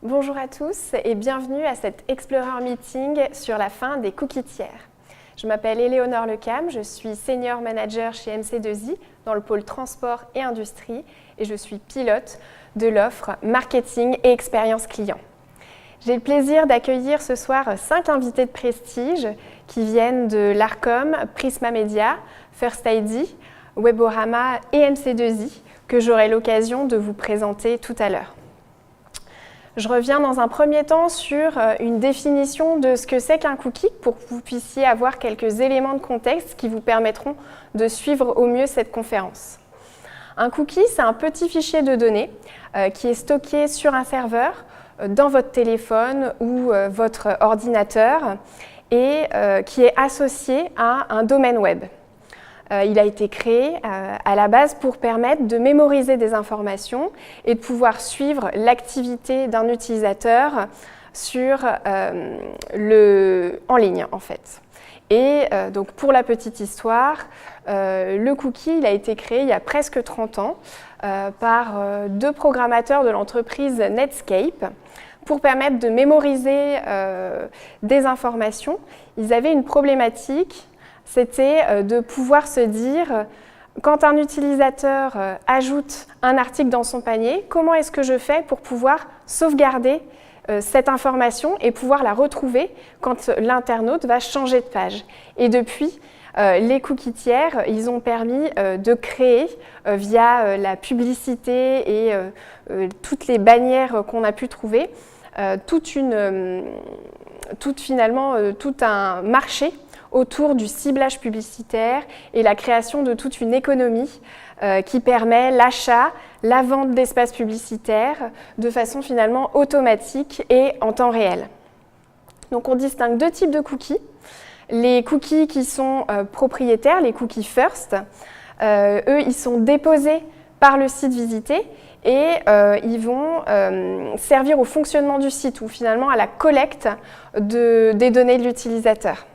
Bonjour à tous et bienvenue à cet Explorer Meeting sur la fin des cookies tiers. Je m'appelle Éléonore Lecam, je suis Senior Manager chez MC2I dans le pôle transport et industrie et je suis pilote de l'offre marketing et expérience client. J'ai le plaisir d'accueillir ce soir 5 invités de prestige qui viennent de l'Arcom, Prisma Media, First ID, Weborama et MC2I que j'aurai l'occasion de vous présenter tout à l'heure. Je reviens dans un premier temps sur une définition de ce que c'est qu'un cookie pour que vous puissiez avoir quelques éléments de contexte qui vous permettront de suivre au mieux cette conférence. Un cookie, c'est un petit fichier de données qui est stocké sur un serveur dans votre téléphone ou votre ordinateur et qui est associé à un domaine web. Il a été créé à la base pour permettre de mémoriser des informations et de pouvoir suivre l'activité d'un utilisateur en ligne en fait. Et donc pour la petite histoire, le cookie il a été créé il y a presque 30 ans par deux programmateurs de l'entreprise Netscape pour permettre de mémoriser des informations. Ils avaient une problématique. C'était de pouvoir se dire, quand un utilisateur ajoute un article dans son panier, comment est-ce que je fais pour pouvoir sauvegarder cette information et pouvoir la retrouver quand l'internaute va changer de page. Et depuis, les cookies tiers, ils ont permis de créer, via la publicité et toutes les bannières qu'on a pu trouver, tout un marché autour du ciblage publicitaire et la création de toute une économie qui permet l'achat, la vente d'espaces publicitaires de façon finalement automatique et en temps réel. Donc on distingue deux types de cookies. Les cookies qui sont propriétaires, les cookies first, eux ils sont déposés par le site visité et ils vont servir au fonctionnement du site ou finalement à la collecte des données de l'utilisateur.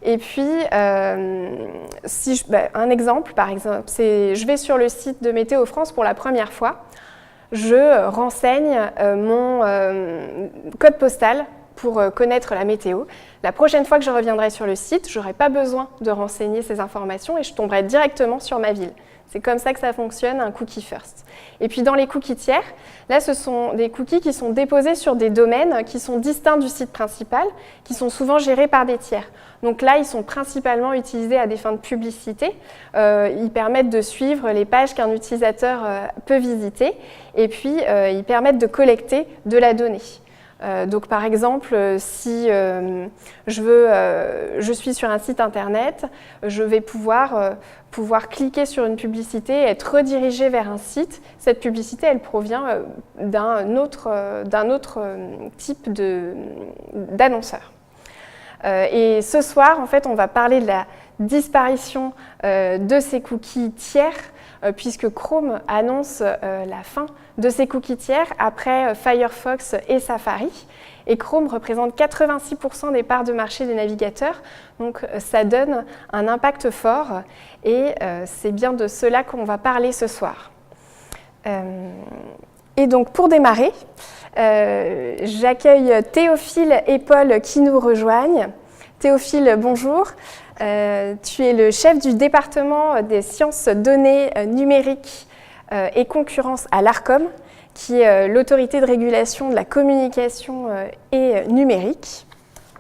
Et puis, un exemple, par exemple, c'est je vais sur le site de Météo France pour la première fois, je renseigne mon code postal pour connaître la météo. La prochaine fois que je reviendrai sur le site, je n'aurai pas besoin de renseigner ces informations et je tomberai directement sur ma ville. C'est comme ça que ça fonctionne, un cookie first. Et puis dans les cookies tiers, là ce sont des cookies qui sont déposés sur des domaines qui sont distincts du site principal, qui sont souvent gérés par des tiers. Donc là, ils sont principalement utilisés à des fins de publicité. Ils permettent de suivre les pages qu'un utilisateur peut visiter et puis ils permettent de collecter de la donnée. Donc par exemple, si je suis sur un site internet, je vais pouvoir cliquer sur une publicité et être redirigé vers un site. Cette publicité, elle provient d'un autre type d'annonceur. Et ce soir, en fait, on va parler de la disparition de ces cookies tiers puisque Chrome annonce la fin de ses cookies tiers après Firefox et Safari. Et Chrome représente 86% des parts de marché des navigateurs, donc ça donne un impact fort et c'est bien de cela qu'on va parler ce soir. Et donc pour démarrer, j'accueille Théophile et Paul qui nous rejoignent. Théophile, bonjour. Tu es le chef du département des sciences données numériques et concurrence à l'Arcom, qui est l'autorité de régulation de la communication et numérique.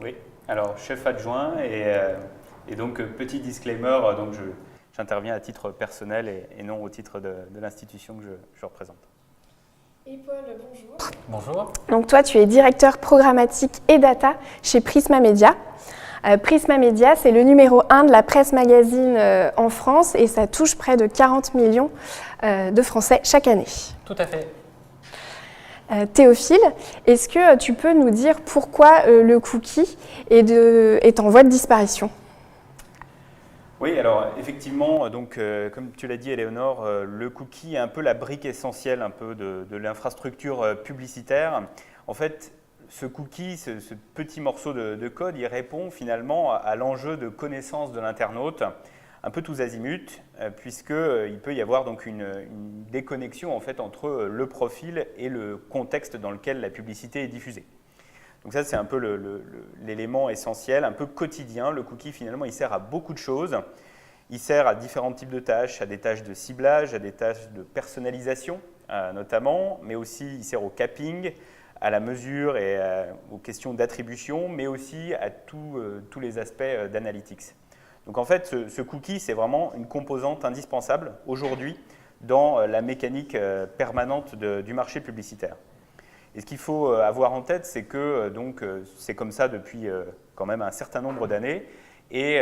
Oui, alors chef adjoint et donc petit disclaimer, donc j'interviens à titre personnel et non au titre de l'institution que je représente. Et Paul, bonjour. Bonjour. Donc toi, tu es directeur programmatique et data chez Prisma Media. Prisma Media, c'est le numéro 1 de la presse magazine en France et ça touche près de 40 millions de Français chaque année. Tout à fait. Théophile, est-ce que tu peux nous dire pourquoi le cookie est en voie de disparition ? Oui, alors effectivement, donc, comme tu l'as dit Éléonore, le cookie est un peu la brique essentielle un peu de l'infrastructure publicitaire. En fait, ce cookie, ce petit morceau de code, il répond finalement à l'enjeu de connaissance de l'internaute un peu tous azimuts, puisqu'il peut y avoir donc une déconnexion en fait, entre le profil et le contexte dans lequel la publicité est diffusée. Donc ça, c'est un peu l'élément essentiel, un peu quotidien. Le cookie, finalement, il sert à beaucoup de choses. Il sert à différents types de tâches, à des tâches de ciblage, à des tâches de personnalisation notamment, mais aussi il sert au capping, à la mesure et aux questions d'attribution, mais aussi à tous les aspects d'analytics. Donc en fait, ce cookie, c'est vraiment une composante indispensable aujourd'hui dans la mécanique permanente du marché publicitaire. Et ce qu'il faut avoir en tête, c'est que c'est comme ça depuis quand même un certain nombre d'années. Et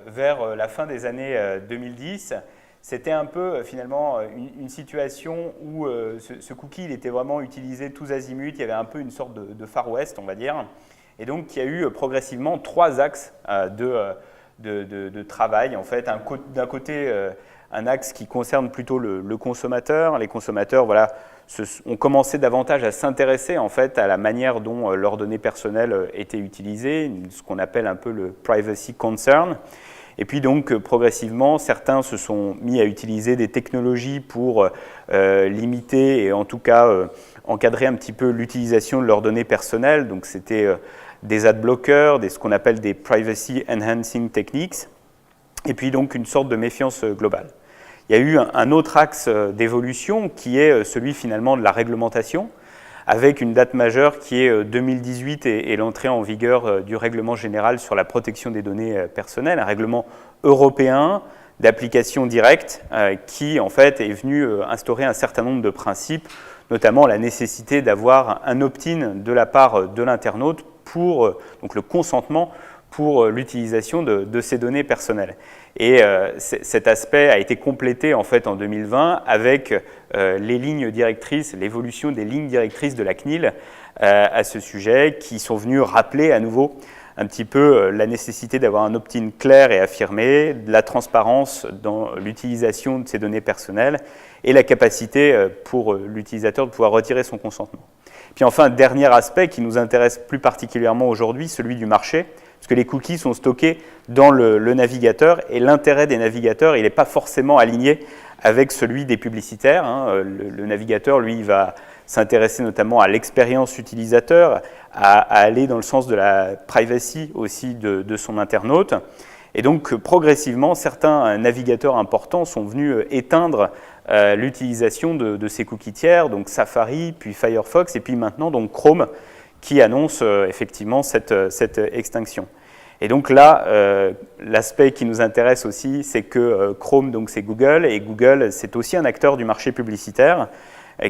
vers la fin des années 2010, c'était un peu finalement une situation où ce cookie il était vraiment utilisé tous azimuts. Il y avait un peu une sorte de Far West, on va dire. Et donc, il y a eu progressivement 3 axes de travail. En fait, d'un côté, un axe qui concerne plutôt le consommateur. Les consommateurs, voilà, ont commencé davantage à s'intéresser en fait à la manière dont leurs données personnelles étaient utilisées, ce qu'on appelle un peu le privacy concern. Et puis donc progressivement, certains se sont mis à utiliser des technologies pour limiter et en tout cas encadrer un petit peu l'utilisation de leurs données personnelles. Donc c'était des ad blockers, ce qu'on appelle des privacy enhancing techniques, et puis donc une sorte de méfiance globale. Il y a eu un autre axe d'évolution qui est celui finalement de la réglementation, avec une date majeure qui est 2018 et l'entrée en vigueur du règlement général sur la protection des données personnelles, un règlement européen d'application directe qui en fait est venu instaurer un certain nombre de principes, notamment la nécessité d'avoir un opt-in de la part de l'internaute pour donc le consentement pour l'utilisation de ces données personnelles. Et cet aspect a été complété en fait en 2020 avec les lignes directrices, l'évolution des lignes directrices de la CNIL à ce sujet, qui sont venues rappeler à nouveau un petit peu la nécessité d'avoir un opt-in clair et affirmé, de la transparence dans l'utilisation de ces données personnelles et la capacité pour l'utilisateur de pouvoir retirer son consentement. Puis enfin, dernier aspect qui nous intéresse plus particulièrement aujourd'hui, celui du marché, parce que les cookies sont stockés dans le navigateur et l'intérêt des navigateurs, il n'est pas forcément aligné avec celui des publicitaires. Le navigateur, lui, il va s'intéresser notamment à l'expérience utilisateur, à aller dans le sens de la privacy aussi de son internaute. Et donc, progressivement, certains navigateurs importants sont venus éteindre l'utilisation de ces cookies tiers, donc Safari, puis Firefox, et puis maintenant donc Chrome, qui annonce effectivement cette extinction. Et donc là, l'aspect qui nous intéresse aussi, c'est que Chrome, donc c'est Google, et Google, c'est aussi un acteur du marché publicitaire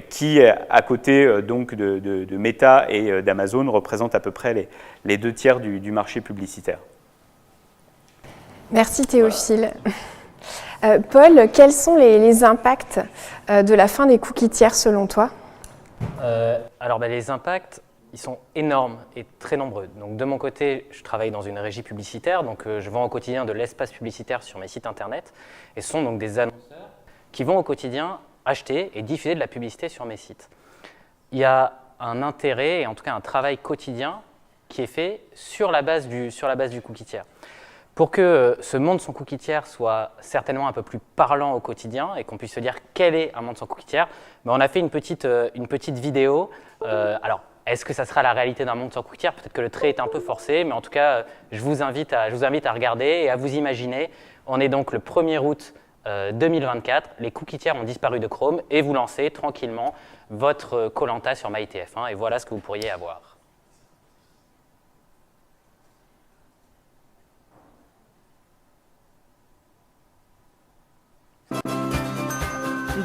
qui, à côté donc de Meta et d'Amazon, représente à peu près les 2 tiers du marché publicitaire. Merci Théophile. Paul, quels sont les impacts de la fin des cookies tiers selon toi ? Alors les impacts, ils sont énormes et très nombreux. Donc de mon côté, je travaille dans une régie publicitaire, donc je vends au quotidien de l'espace publicitaire sur mes sites internet, et ce sont donc des annonceurs qui vont au quotidien acheter et diffuser de la publicité sur mes sites. Il y a un intérêt, et en tout cas un travail quotidien, qui est fait sur la base du cookie tiers. Pour que ce monde sans cookie tiers soit certainement un peu plus parlant au quotidien et qu'on puisse se dire quel est un monde sans cookie tiers, on a fait une petite vidéo. Alors, est-ce que ça sera la réalité d'un monde sans cookie tiers ? Peut-être que le trait est un peu forcé, mais en tout cas, je vous invite à regarder et à vous imaginer. On est donc le 1er août 2024, les cookies tiers ont disparu de Chrome et vous lancez tranquillement votre Koh-Lanta sur MyTF1 et voilà ce que vous pourriez avoir.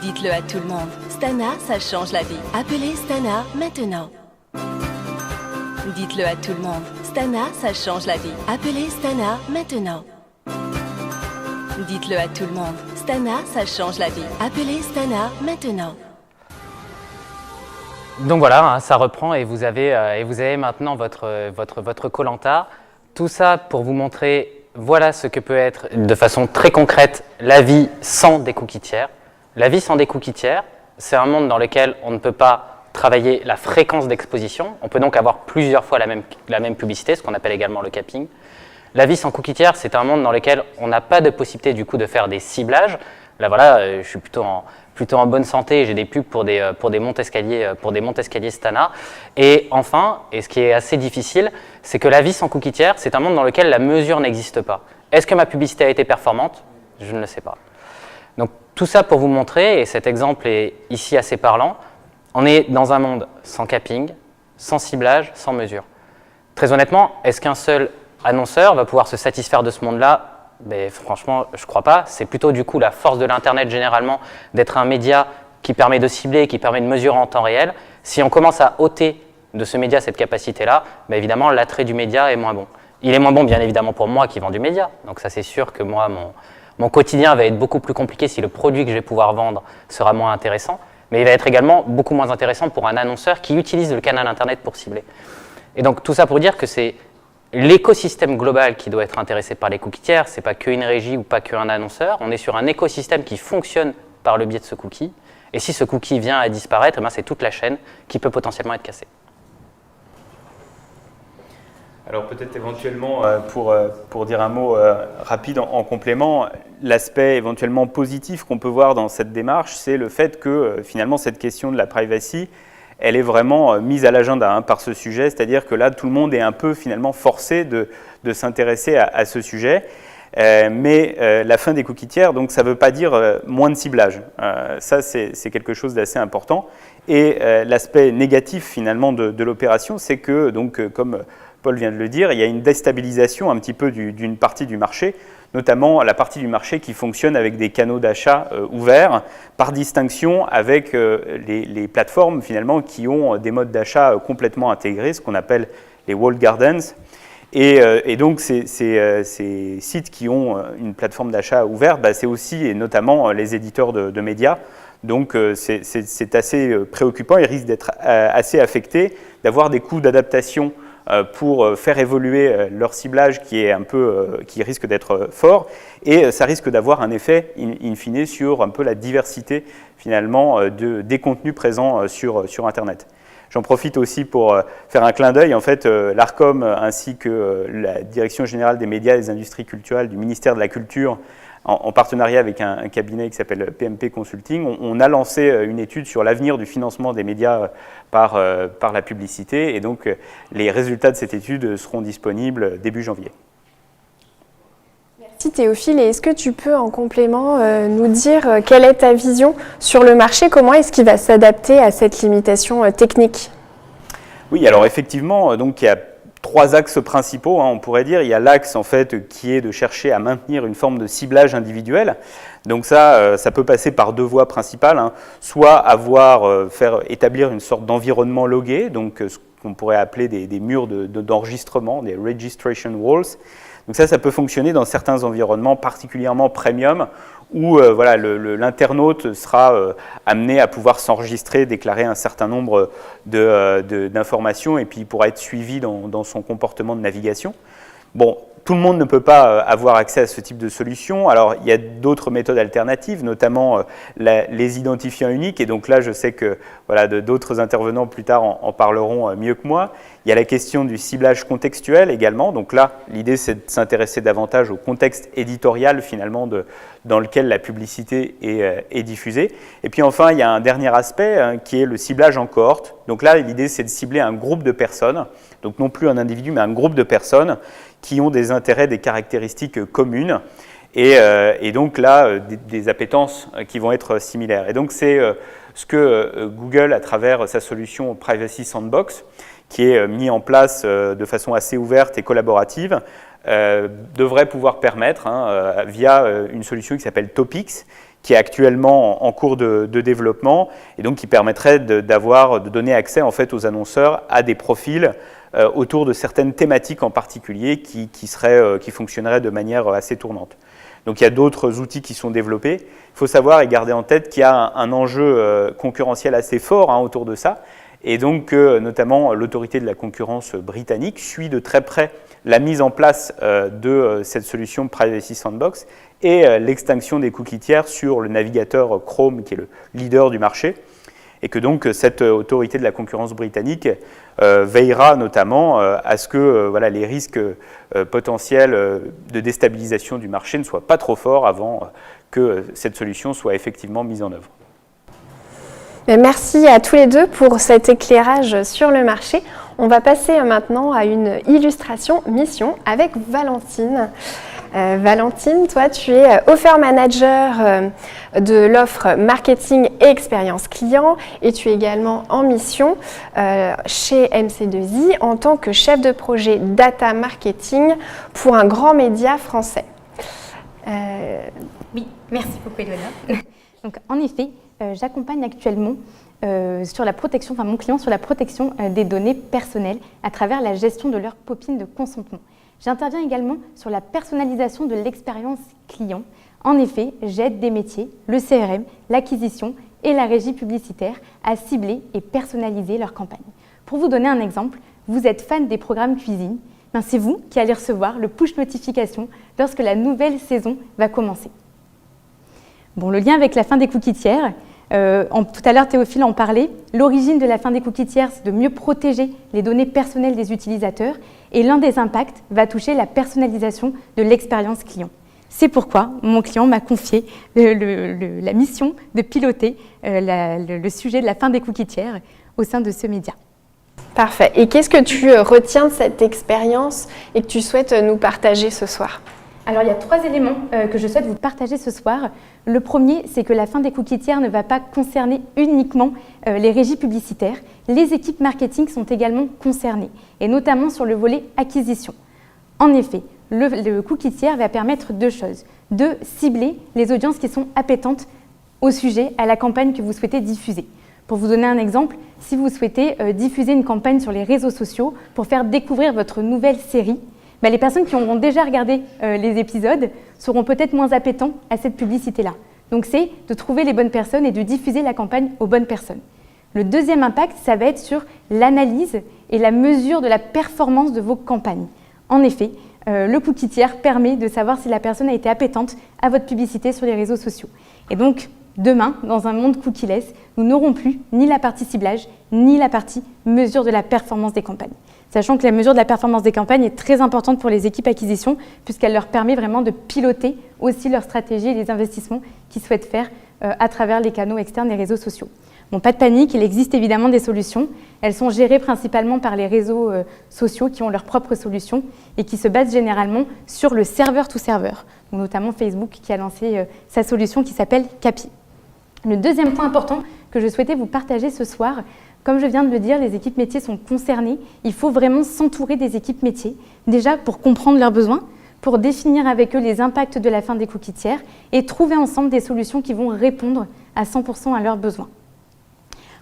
Dites-le à tout le monde. Stana, ça change la vie. Appelez Stana maintenant. Dites-le à tout le monde. Stana, ça change la vie. Appelez Stana maintenant. Dites-le à tout le monde. Stana, ça change la vie. Appelez Stana maintenant. Donc voilà, ça reprend et vous avez maintenant votre Koh-Lanta. Tout ça pour vous montrer, voilà ce que peut être de façon très concrète la vie sans des cookies tiers. La vie sans des cookies tiers, c'est un monde dans lequel on ne peut pas travailler la fréquence d'exposition. On peut donc avoir plusieurs fois la même publicité, ce qu'on appelle également le capping. La vie sans cookie tiers, c'est un monde dans lequel on n'a pas de possibilité du coup de faire des ciblages. Là voilà, je suis plutôt en bonne santé, j'ai des pubs pour des montes-escaliers Stana. Et enfin, et ce qui est assez difficile, c'est que la vie sans cookie tiers, c'est un monde dans lequel la mesure n'existe pas. Est-ce que ma publicité a été performante? Je ne le sais pas. Donc tout ça pour vous montrer, et cet exemple est ici assez parlant, on est dans un monde sans capping, sans ciblage, sans mesure. Très honnêtement, est-ce qu'un seul annonceur va pouvoir se satisfaire de ce monde-là? Ben, franchement, je ne crois pas. C'est plutôt du coup la force de l'Internet généralement d'être un média qui permet de cibler, qui permet de mesurer en temps réel. Si on commence à ôter de ce média cette capacité-là, ben évidemment l'attrait du média est moins bon. Il est moins bon bien évidemment pour moi qui vends du média. Donc ça c'est sûr que moi, mon quotidien va être beaucoup plus compliqué si le produit que je vais pouvoir vendre sera moins intéressant. Mais il va être également beaucoup moins intéressant pour un annonceur qui utilise le canal Internet pour cibler. Et donc tout ça pour dire que c'est l'écosystème global qui doit être intéressé par les cookies tiers, ce n'est pas qu'une régie ou pas qu'un annonceur, on est sur un écosystème qui fonctionne par le biais de ce cookie, et si ce cookie vient à disparaître, c'est toute la chaîne qui peut potentiellement être cassée. Alors peut-être éventuellement, pour dire un mot rapide en complément, l'aspect éventuellement positif qu'on peut voir dans cette démarche, c'est le fait que finalement cette question de la privacy, elle est vraiment mise à l'agenda par ce sujet, c'est-à-dire que là, tout le monde est un peu finalement forcé de s'intéresser à ce sujet. Mais la fin des cookies tiers, donc ça ne veut pas dire moins de ciblage. Ça, c'est quelque chose d'assez important. Et l'aspect négatif finalement de l'opération, c'est que, donc, comme Paul vient de le dire, il y a une déstabilisation un petit peu d'une partie du marché, notamment la partie du marché qui fonctionne avec des canaux d'achat ouverts, par distinction avec les plateformes finalement qui ont des modes d'achat complètement intégrés, ce qu'on appelle les walled gardens. Et donc ces sites qui ont une plateforme d'achat ouverte, c'est aussi et notamment les éditeurs de médias. Donc c'est assez préoccupant, ils risquent d'être assez affectés, d'avoir des coûts d'adaptation pour faire évoluer leur ciblage qui risque d'être fort, et ça risque d'avoir un effet in fine sur un peu la diversité finalement des contenus présents sur Internet. J'en profite aussi pour faire un clin d'œil. En fait, l'ARCOM ainsi que la Direction générale des médias et des industries culturelles du ministère de la Culture, en partenariat avec un cabinet qui s'appelle PMP Consulting, on a lancé une étude sur l'avenir du financement des médias par la publicité. Et donc, les résultats de cette étude seront disponibles début janvier. Merci Théophile. Et est-ce que tu peux en complément nous dire quelle est ta vision sur le marché? Comment est-ce qu'il va s'adapter à cette limitation technique? Oui, alors effectivement, donc il y a 3 axes principaux, on pourrait dire. Il y a l'axe en fait qui est de chercher à maintenir une forme de ciblage individuel. Donc ça peut passer par 2 voies principales, soit faire établir une sorte d'environnement logué, donc ce qu'on pourrait appeler des murs d'enregistrement, des registration walls. Donc ça peut fonctionner dans certains environnements particulièrement premium, où l'internaute sera amené à pouvoir s'enregistrer, déclarer un certain nombre d'informations, et puis il pourra être suivi dans son comportement de navigation. Bon, tout le monde ne peut pas avoir accès à ce type de solution. Alors, il y a d'autres méthodes alternatives, notamment les identifiants uniques. Et donc là, je sais que d'autres intervenants plus tard en parleront mieux que moi. Il y a la question du ciblage contextuel également. Donc là, l'idée, c'est de s'intéresser davantage au contexte éditorial, finalement, dans lequel la publicité est diffusée. Et puis enfin, il y a un dernier aspect qui est le ciblage en cohorte. Donc là, l'idée, c'est de cibler un groupe de personnes, donc non plus un individu, mais un groupe de personnes qui ont des intérêts, des caractéristiques communes, et donc là, des appétences qui vont être similaires. Et donc c'est ce que Google, à travers sa solution Privacy Sandbox, qui est mis en place de façon assez ouverte et collaborative, devrait pouvoir permettre via une solution qui s'appelle Topics, qui est actuellement en cours de développement, et donc qui permettrait de donner accès en fait aux annonceurs à des profils autour de certaines thématiques en particulier qui fonctionneraient de manière assez tournante. Donc il y a d'autres outils qui sont développés. Il faut savoir et garder en tête qu'il y a un enjeu concurrentiel assez fort autour de ça, et donc notamment l'autorité de la concurrence britannique suit de très près la mise en place de cette solution Privacy Sandbox et l'extinction des cookies tiers sur le navigateur Chrome, qui est le leader du marché. et que donc cette autorité de la concurrence britannique veillera notamment à ce que les risques potentiels de déstabilisation du marché ne soient pas trop forts avant que cette solution soit effectivement mise en œuvre. Merci à tous les deux pour cet éclairage sur le marché. On va passer maintenant à une illustration mission avec Valentine. Valentine, toi tu es Offer Manager de l'offre marketing et expérience client et tu es également en mission chez MC2I en tant que chef de projet data marketing pour un grand média français. Oui, merci beaucoup Elona. Donc en effet, j'accompagne actuellement sur la protection, mon client sur la protection des données personnelles à travers la gestion de leur POPIN de consentement. J'interviens également sur la personnalisation de l'expérience client. En effet, j'aide des métiers, le CRM, l'acquisition et la régie publicitaire à cibler et personnaliser leur campagne. Pour vous donner un exemple, vous êtes fan des programmes cuisine, c'est vous qui allez recevoir le push notification lorsque la nouvelle saison va commencer. Bon, le lien avec la fin des cookies tiers, tout à l'heure Théophile en parlait, l'origine de la fin des cookies tiers, c'est de mieux protéger les données personnelles des utilisateurs et l'un des impacts va toucher la personnalisation de l'expérience client. C'est pourquoi mon client m'a confié la mission de piloter le sujet de la fin des cookies tiers au sein de ce média. Parfait. Et qu'est-ce que tu retiens de cette expérience et que tu souhaites nous partager ce soir ? Alors, il y a 3 éléments que je souhaite vous partager ce soir. Le premier, c'est que la fin des cookies tiers ne va pas concerner uniquement les régies publicitaires. Les équipes marketing sont également concernées, et notamment sur le volet acquisition. En effet, le cookie tiers va permettre 2 choses. De cibler les audiences qui sont appétentes au sujet, à la campagne que vous souhaitez diffuser. Pour vous donner un exemple, si vous souhaitez diffuser une campagne sur les réseaux sociaux pour faire découvrir votre nouvelle série, les personnes qui auront déjà regardé les épisodes seront peut-être moins appétents à cette publicité-là. Donc c'est de trouver les bonnes personnes et de diffuser la campagne aux bonnes personnes. Le deuxième impact, ça va être sur l'analyse et la mesure de la performance de vos campagnes. En effet, le cookie tiers permet de savoir si la personne a été appétente à votre publicité sur les réseaux sociaux. Et donc, demain, dans un monde cookieless, nous n'aurons plus ni la partie ciblage, ni la partie mesure de la performance des campagnes. Sachant que la mesure de la performance des campagnes est très importante pour les équipes acquisition, puisqu'elle leur permet vraiment de piloter aussi leur stratégie et les investissements qu'ils souhaitent faire à travers les canaux externes des réseaux sociaux. Bon, pas de panique, il existe évidemment des solutions. Elles sont gérées principalement par les réseaux sociaux qui ont leurs propres solutions et qui se basent généralement sur le serveur to serveur, notamment Facebook qui a lancé sa solution qui s'appelle Capi. Le deuxième point important que je souhaitais vous partager ce soir, comme je viens de le dire, les équipes métiers sont concernées. Il faut vraiment s'entourer des équipes métiers, déjà pour comprendre leurs besoins, pour définir avec eux les impacts de la fin des cookies tiers et trouver ensemble des solutions qui vont répondre à 100% à leurs besoins.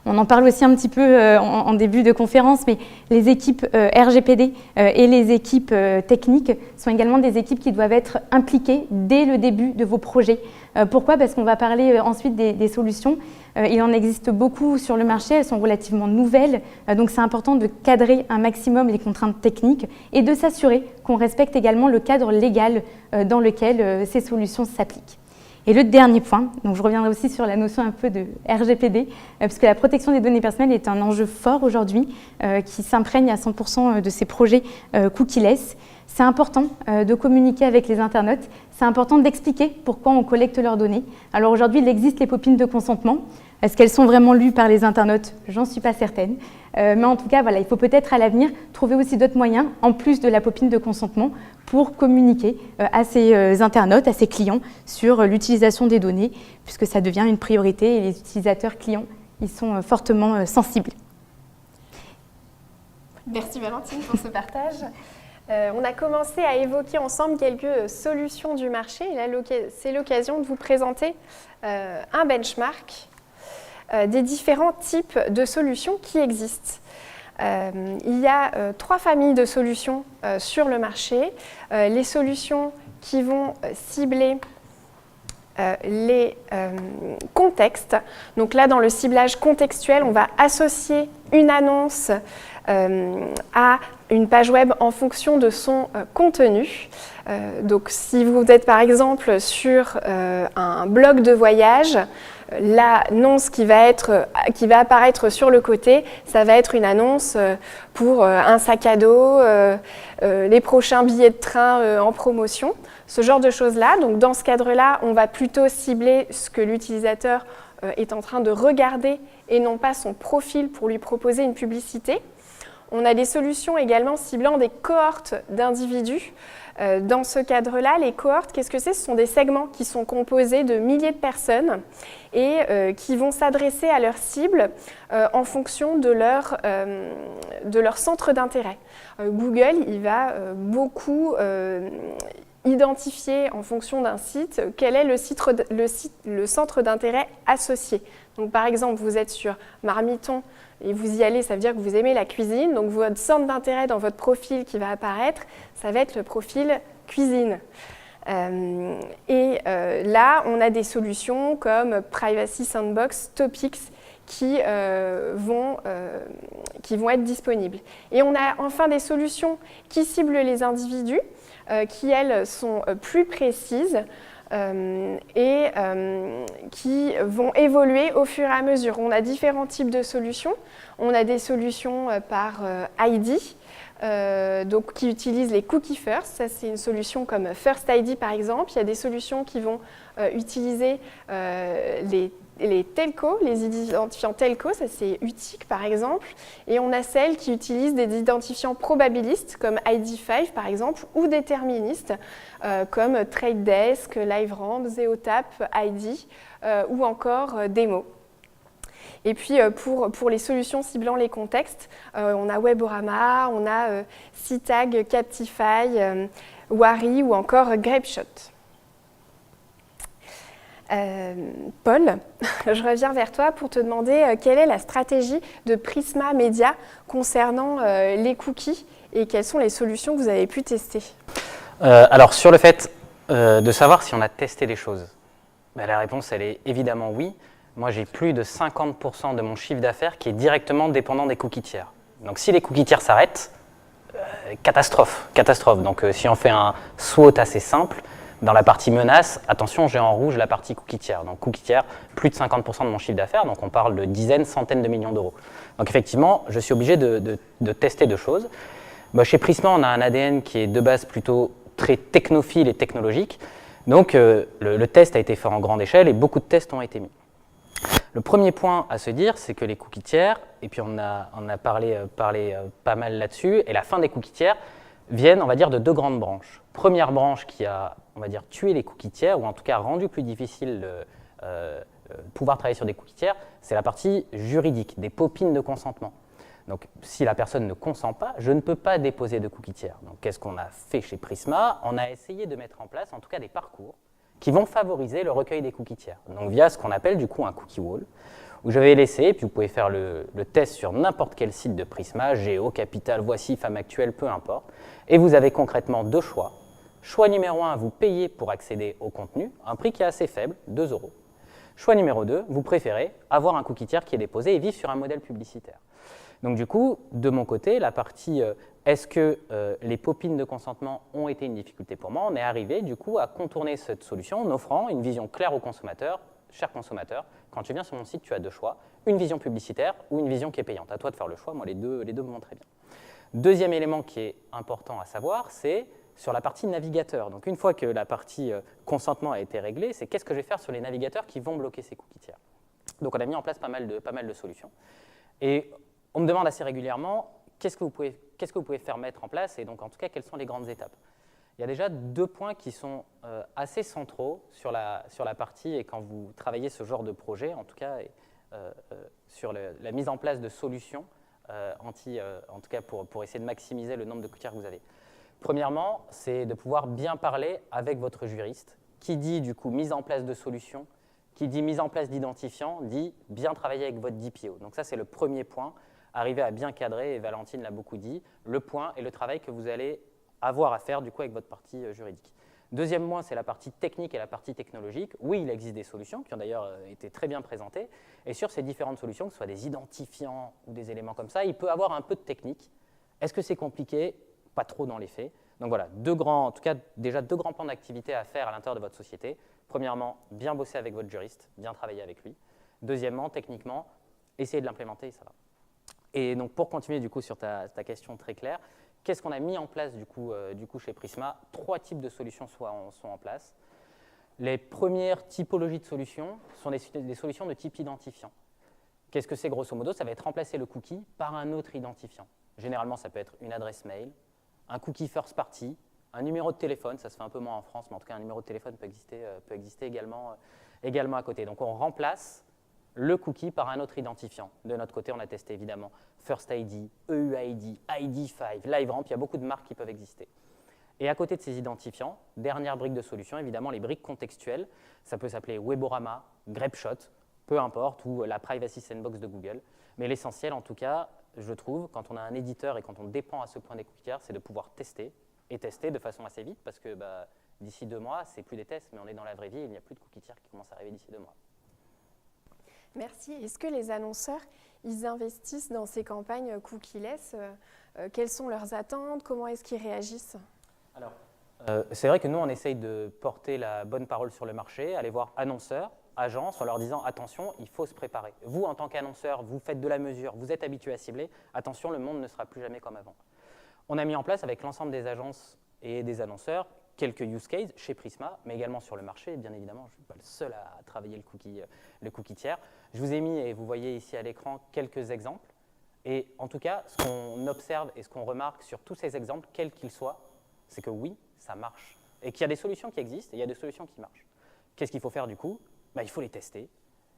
On en parle aussi un petit peu en début de conférence, mais les équipes RGPD et les équipes techniques sont également des équipes qui doivent être impliquées dès le début de vos projets. Pourquoi ? Parce qu'on va parler ensuite des solutions. Il en existe beaucoup sur le marché, elles sont relativement nouvelles, donc c'est important de cadrer un maximum les contraintes techniques et de s'assurer qu'on respecte également le cadre légal dans lequel ces solutions s'appliquent. Et le dernier point, donc je reviendrai aussi sur la notion un peu de RGPD, puisque la protection des données personnelles est un enjeu fort aujourd'hui qui s'imprègne à 100% de ces projets cookieless. C'est important de communiquer avec les internautes, c'est important d'expliquer pourquoi on collecte leurs données. Alors aujourd'hui, il existe les POPIN de consentement. Est-ce qu'elles sont vraiment lues par les internautes ? J'en suis pas certaine. Mais en tout cas, voilà, il faut peut-être à l'avenir trouver aussi d'autres moyens, en plus de la POPIN de consentement, pour communiquer à ces internautes, à ces clients, sur l'utilisation des données, puisque ça devient une priorité et les utilisateurs clients, ils sont fortement sensibles. Merci Valentine pour ce partage. On a commencé à évoquer ensemble quelques solutions du marché. Et là, c'est l'occasion de vous présenter un benchmark des différents types de solutions qui existent. Il y a 3 familles de solutions sur le marché. Les solutions qui vont cibler les contextes. Donc là, dans le ciblage contextuel, on va associer une annonce à une page web en fonction de son contenu. Donc si vous êtes par exemple sur un blog de voyage, l'annonce qui va apparaître sur le côté, ça va être une annonce pour un sac à dos, les prochains billets de train en promotion, ce genre de choses-là. Donc dans ce cadre-là, on va plutôt cibler ce que l'utilisateur est en train de regarder et non pas son profil pour lui proposer une publicité. On a des solutions également ciblant des cohortes d'individus. Dans ce cadre-là, les cohortes, qu'est-ce que c'est? Ce sont des segments qui sont composés de milliers de personnes et qui vont s'adresser à leur cible en fonction de leur centre d'intérêt. Google, il va beaucoup identifier en fonction d'un site quel est le centre d'intérêt associé. Donc, par exemple, vous êtes sur Marmiton et vous y allez, ça veut dire que vous aimez la cuisine. Donc, votre centre d'intérêt dans votre profil qui va apparaître, ça va être le profil cuisine. Là, on a des solutions comme Privacy Sandbox, Topics qui vont être disponibles. Et on a enfin des solutions qui ciblent les individus, qui, elles, sont plus précises et qui vont évoluer au fur et à mesure. On a différents types de solutions. On a des solutions par ID, donc qui utilisent les cookies first. Ça, c'est une solution comme First ID, par exemple. Il y a des solutions qui vont utiliser les telcos, les identifiants telco, ça c'est UTIC par exemple, et on a celles qui utilisent des identifiants probabilistes comme ID5 par exemple, ou déterministes comme Trade Desk, LiveRamp, Zeotap, ID ou encore Demo. Et puis pour les solutions ciblant les contextes, on a Weborama, on a CTag, Captify, Wary ou encore Grapeshot. Paul, je reviens vers toi pour te demander quelle est la stratégie de Prisma Media concernant les cookies et quelles sont les solutions que vous avez pu tester. Alors sur le fait de savoir si on a testé des choses, la réponse elle est évidemment oui. Moi j'ai plus de 50% de mon chiffre d'affaires qui est directement dépendant des cookies tiers. Donc si les cookies tiers s'arrêtent, catastrophe. Donc si on fait un SWOT assez simple, dans la partie menace, attention, j'ai en rouge la partie cookie tiers. Donc cookie tiers, plus de 50% de mon chiffre d'affaires, donc on parle de dizaines, centaines de millions d'euros. Donc effectivement, je suis obligé de tester deux choses. Chez Prisma, on a un ADN qui est de base plutôt très technophile et technologique. Donc le test a été fait en grande échelle et beaucoup de tests ont été mis. Le premier point à se dire, c'est que les cookies tiers, et puis on a parlé pas mal là-dessus, et la fin des cookies tiers viennent, on va dire, de deux grandes branches. Première branche qui a, on va dire, tué les cookies tiers, ou en tout cas rendu plus difficile de pouvoir travailler sur des cookies tiers, c'est la partie juridique, des popines de consentement. Donc si la personne ne consent pas, je ne peux pas déposer de cookies tiers. Donc qu'est-ce qu'on a fait chez Prisma? On a essayé de mettre en place, en tout cas, des parcours qui vont favoriser le recueil des cookies tiers. Donc via ce qu'on appelle du coup un cookie wall, où je vais laisser, et puis vous pouvez faire le test sur n'importe quel site de Prisma, Géo, Capital, Voici, Femme Actuelle, peu importe, et vous avez concrètement deux choix. Choix numéro 1, vous payez pour accéder au contenu, un prix qui est assez faible, 2 €. Choix numéro 2, vous préférez avoir un cookie tiers qui est déposé et vivre sur un modèle publicitaire. Donc du coup, de mon côté, la partie est-ce que les popines de consentement ont été une difficulté pour moi, on est arrivé du coup à contourner cette solution en offrant une vision claire aux consommateurs. Cher consommateur, quand tu viens sur mon site, tu as deux choix, une vision publicitaire ou une vision qui est payante. À toi de faire le choix, moi les deux me vont très bien. Deuxième élément qui est important à savoir, c'est sur la partie navigateur. Donc une fois que la partie consentement a été réglée, c'est qu'est-ce que je vais faire sur les navigateurs qui vont bloquer ces cookies tiers. Donc on a mis en place pas mal de solutions. Et on me demande assez régulièrement qu'est-ce que vous pouvez faire mettre en place et donc en tout cas quelles sont les grandes étapes. Il y a déjà deux points qui sont assez centraux sur la partie et quand vous travaillez ce genre de projet, en tout cas sur la mise en place de solutions en tout cas pour essayer de maximiser le nombre de cookies tiers que vous avez. Premièrement, c'est de pouvoir bien parler avec votre juriste qui dit du coup mise en place de solutions, qui dit mise en place d'identifiants, dit bien travailler avec votre DPO. Donc ça c'est le premier point, arriver à bien cadrer, et Valentine l'a beaucoup dit, le point et le travail que vous allez avoir à faire du coup avec votre partie juridique. Deuxième point, c'est la partie technique et la partie technologique. Oui, il existe des solutions qui ont d'ailleurs été très bien présentées. Et sur ces différentes solutions, que ce soit des identifiants ou des éléments comme ça, il peut avoir un peu de technique. Est-ce que c'est compliqué? Pas trop dans les faits. Donc voilà, en tout cas, déjà deux grands plans d'activité à faire à l'intérieur de votre société. Premièrement, bien bosser avec votre juriste, bien travailler avec lui. Deuxièmement, techniquement, essayez de l'implémenter et ça va. Et donc pour continuer du coup sur ta question très claire, qu'est-ce qu'on a mis en place du coup chez Prisma? 3 types de solutions sont en place. Les premières typologies de solutions sont des solutions de type identifiant. Qu'est-ce que c'est grosso modo? Ça va être remplacer le cookie par un autre identifiant. Généralement, ça peut être une adresse mail, un cookie first party, un numéro de téléphone, ça se fait un peu moins en France, mais en tout cas un numéro de téléphone peut exister également à côté. Donc on remplace le cookie par un autre identifiant. De notre côté, on a testé évidemment First ID, EUID, ID5, LiveRamp, il y a beaucoup de marques qui peuvent exister. Et à côté de ces identifiants, dernière brique de solution, évidemment les briques contextuelles, ça peut s'appeler Weborama, Grepshot, peu importe, ou la Privacy Sandbox de Google. Mais l'essentiel en tout cas, je trouve, quand on a un éditeur et quand on dépend à ce point des cookies tiers, c'est de pouvoir tester, et tester de façon assez vite, parce que d'ici 2 mois, c'est plus des tests, mais on est dans la vraie vie, et il n'y a plus de cookies tiers qui commencent à arriver d'ici 2 mois. Merci. Est-ce que les annonceurs, ils investissent dans ces campagnes cookieless? Quelles sont leurs attentes? Comment est-ce qu'ils réagissent? Alors, c'est vrai que nous, on essaye de porter la bonne parole sur le marché, aller voir annonceurs, agences, en leur disant « attention, il faut se préparer ». Vous, en tant qu'annonceur, vous faites de la mesure, vous êtes habitué à cibler, attention, le monde ne sera plus jamais comme avant. On a mis en place avec l'ensemble des agences et des annonceurs quelques use cases chez Prisma, mais également sur le marché. Bien évidemment, je ne suis pas le seul à travailler le cookie tiers. Je vous ai mis, et vous voyez ici à l'écran, quelques exemples. Et en tout cas, ce qu'on observe et ce qu'on remarque sur tous ces exemples, quels qu'ils soient, c'est que oui, ça marche. Et qu'il y a des solutions qui existent et il y a des solutions qui marchent. Qu'est-ce qu'il faut faire du coup? Il faut les tester,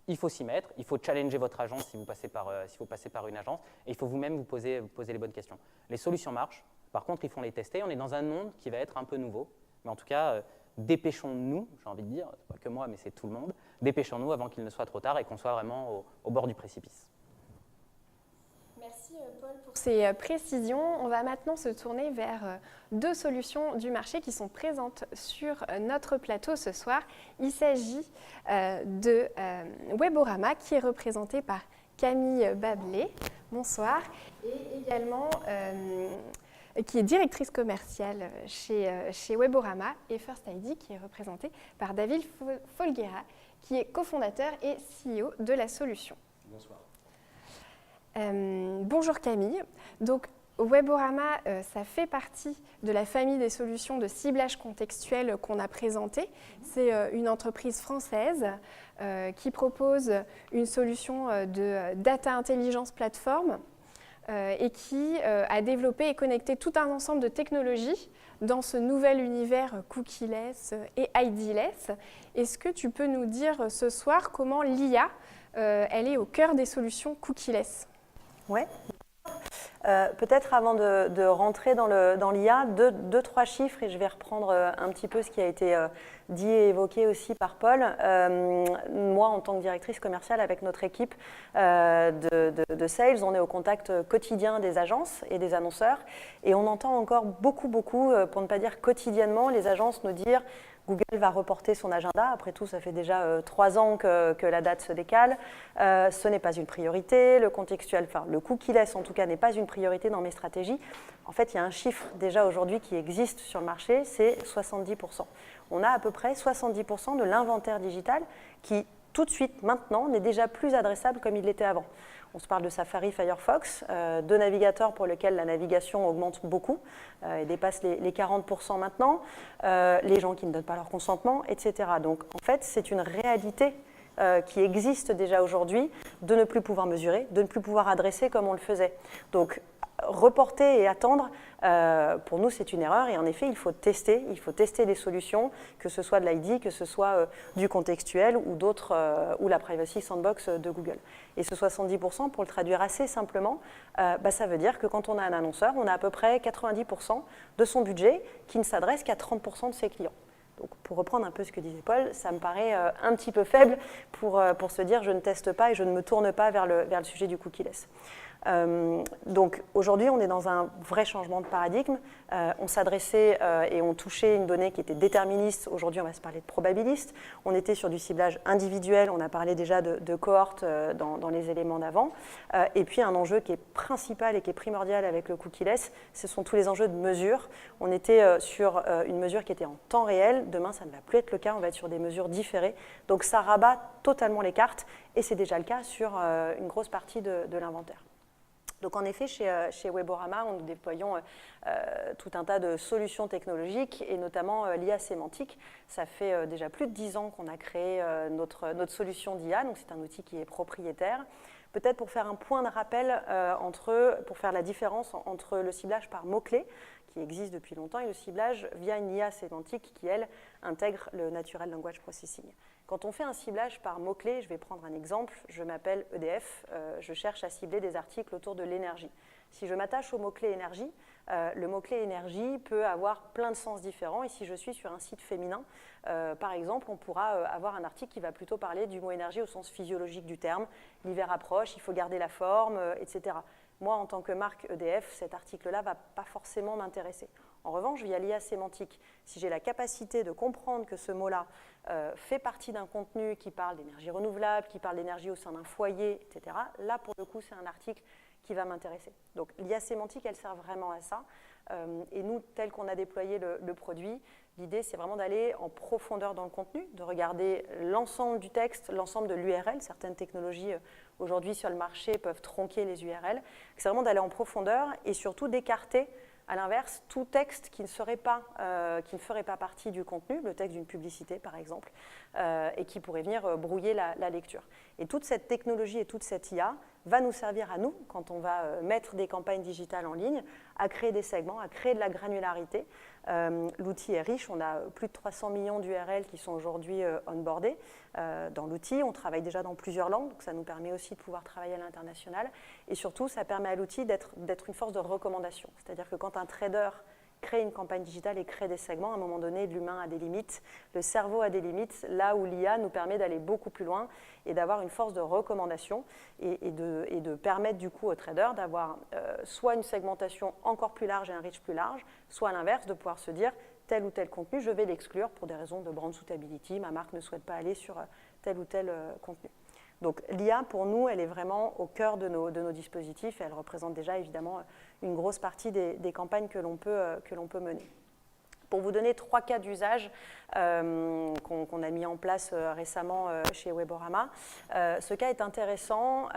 il faut s'y mettre, il faut challenger votre agence si vous passez par une agence, et il faut vous-même vous poser les bonnes questions. Les solutions marchent, par contre, il faut les tester. On est dans un monde qui va être un peu nouveau. Mais en tout cas, dépêchons-nous, j'ai envie de dire, c'est pas que moi, mais c'est tout le monde, dépêchons-nous avant qu'il ne soit trop tard et qu'on soit vraiment au bord du précipice. Merci Paul pour ces précisions. On va maintenant se tourner vers 2 solutions du marché qui sont présentes sur notre plateau ce soir. Il s'agit de Weborama qui est représenté par Camille Bablé, bonsoir, et également qui est directrice commerciale chez Weborama, et First ID qui est représentée par David Folguera qui est cofondateur et CEO de la solution. Bonsoir. Bonjour Camille. Donc Weborama, ça fait partie de la famille des solutions de ciblage contextuel qu'on a présentées. C'est une entreprise française qui propose une solution de data intelligence plateforme et qui a développé et connecté tout un ensemble de technologies dans ce nouvel univers cookieless et ID-less. Est-ce que tu peux nous dire ce soir comment l'IA, elle est au cœur des solutions cookieless? Oui. Peut-être avant de rentrer dans l'IA, 2-3 chiffres, et je vais reprendre un petit peu ce qui a été dit et évoqué aussi par Paul. Moi, en tant que directrice commerciale avec notre équipe de sales, on est au contact quotidien des agences et des annonceurs, et on entend encore beaucoup, pour ne pas dire quotidiennement, les agences nous dire Google va reporter son agenda. Après tout, ça fait déjà 3 ans que la date se décale. Ce n'est pas une priorité. Le contextuel, enfin le cookieless en tout cas, n'est pas une priorité dans mes stratégies. En fait, il y a un chiffre déjà aujourd'hui qui existe sur le marché, c'est 70%. On a à peu près 70% de l'inventaire digital qui, tout de suite, maintenant, n'est déjà plus adressable comme il l'était avant. On se parle de Safari, Firefox, 2 navigateurs pour lesquels la navigation augmente beaucoup et dépasse les 40% maintenant, les gens qui ne donnent pas leur consentement, etc. Donc en fait, c'est une réalité qui existe déjà aujourd'hui de ne plus pouvoir mesurer, de ne plus pouvoir adresser comme on le faisait. Donc reporter et attendre, pour nous, c'est une erreur. Et en effet, il faut tester des solutions, que ce soit de l'ID, que ce soit du contextuel ou d'autres, ou la Privacy Sandbox de Google. Et ce 70%, pour le traduire assez simplement, ça veut dire que quand on a un annonceur, on a à peu près 90% de son budget qui ne s'adresse qu'à 30% de ses clients. Donc, pour reprendre un peu ce que disait Paul, ça me paraît un petit peu faible pour se dire je ne teste pas et je ne me tourne pas vers le sujet du cookieless. Donc aujourd'hui, on est dans un vrai changement de paradigme. On s'adressait et on touchait une donnée qui était déterministe. Aujourd'hui, on va se parler de probabiliste. On était sur du ciblage individuel. On a parlé déjà de cohorte dans les éléments d'avant. Et puis un enjeu qui est principal et qui est primordial avec le cookie-less, ce sont tous les enjeux de mesure. On était sur une mesure qui était en temps réel. Demain, ça ne va plus être le cas. On va être sur des mesures différées. Donc ça rabat totalement les cartes et c'est déjà le cas sur une grosse partie de l'inventaire. Donc en effet, chez Weborama, nous déployons tout un tas de solutions technologiques et notamment l'IA sémantique. Ça fait déjà plus de 10 ans qu'on a créé notre solution d'IA, donc c'est un outil qui est propriétaire. Peut-être pour faire un point de rappel, pour faire la différence entre le ciblage par mots-clés, qui existe depuis longtemps, et le ciblage via une IA sémantique qui, elle, intègre le Natural Language Processing. Quand on fait un ciblage par mots-clés, je vais prendre un exemple, je m'appelle EDF, je cherche à cibler des articles autour de l'énergie. Si je m'attache au mot-clé énergie, le mot-clé énergie peut avoir plein de sens différents. Et si je suis sur un site féminin, par exemple, on pourra avoir un article qui va plutôt parler du mot énergie au sens physiologique du terme. L'hiver approche, il faut garder la forme, etc. Moi, en tant que marque EDF, cet article-là ne va pas forcément m'intéresser. En revanche, via l'IA sémantique, si j'ai la capacité de comprendre que ce mot-là fait partie d'un contenu qui parle d'énergie renouvelable, qui parle d'énergie au sein d'un foyer, etc., là, pour le coup, c'est un article qui va m'intéresser. Donc, l'IA sémantique, elle sert vraiment à ça. Et nous, tel qu'on a déployé le produit, l'idée, c'est vraiment d'aller en profondeur dans le contenu, de regarder l'ensemble du texte, l'ensemble de l'URL. Certaines technologies, aujourd'hui, sur le marché, peuvent tronquer les URL. C'est vraiment d'aller en profondeur et surtout d'écarter, à l'inverse, tout texte qui ne ferait pas partie du contenu, le texte d'une publicité, par exemple, et qui pourrait venir brouiller la lecture. Et toute cette technologie et toute cette IA va nous servir à nous, quand on va mettre des campagnes digitales en ligne, à créer des segments, à créer de la granularité. L'outil est riche, on a plus de 300 millions d'URL qui sont aujourd'hui onboardés dans l'outil. On travaille déjà dans plusieurs langues, donc ça nous permet aussi de pouvoir travailler à l'international. Et surtout, ça permet à l'outil d'être une force de recommandation. C'est-à-dire que quand un trader crée une campagne digitale et crée des segments, à un moment donné, l'humain a des limites, le cerveau a des limites, là où l'IA nous permet d'aller beaucoup plus loin et d'avoir une force de recommandation et de permettre du coup aux traders d'avoir soit une segmentation encore plus large et un reach plus large, soit à l'inverse, de pouvoir se dire tel ou tel contenu, je vais l'exclure pour des raisons de brand suitability, ma marque ne souhaite pas aller sur tel ou tel contenu. Donc l'IA, pour nous, elle est vraiment au cœur de nos dispositifs et elle représente déjà évidemment une grosse partie des campagnes que l'on peut mener. Pour vous donner 3 cas d'usage qu'on a mis en place récemment chez Weborama, ce cas est intéressant,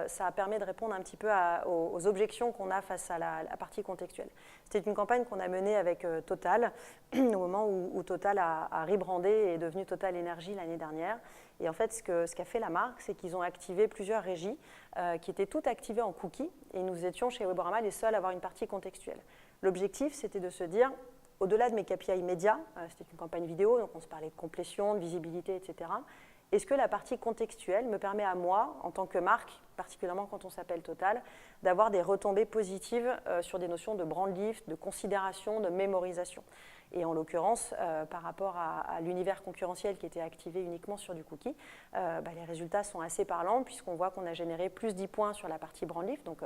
ça permet de répondre un petit peu aux objections qu'on a face à la partie contextuelle. C'était une campagne qu'on a menée avec Total, au moment où Total a rebrandé et est devenu Total Énergie l'année dernière. Et en fait, ce qu'a fait la marque, c'est qu'ils ont activé plusieurs régies qui étaient toutes activées en cookies. Et nous étions chez Weborama les seuls à avoir une partie contextuelle. L'objectif, c'était de se dire, au-delà de mes KPI médias, c'était une campagne vidéo, donc on se parlait de complétion, de visibilité, etc. Est-ce que la partie contextuelle me permet à moi, en tant que marque, particulièrement quand on s'appelle Total, d'avoir des retombées positives sur des notions de brand lift, de considération, de mémorisation. Et en l'occurrence, par rapport à l'univers concurrentiel qui était activé uniquement sur du cookie, les résultats sont assez parlants puisqu'on voit qu'on a généré plus 10 points sur la partie brand lift, donc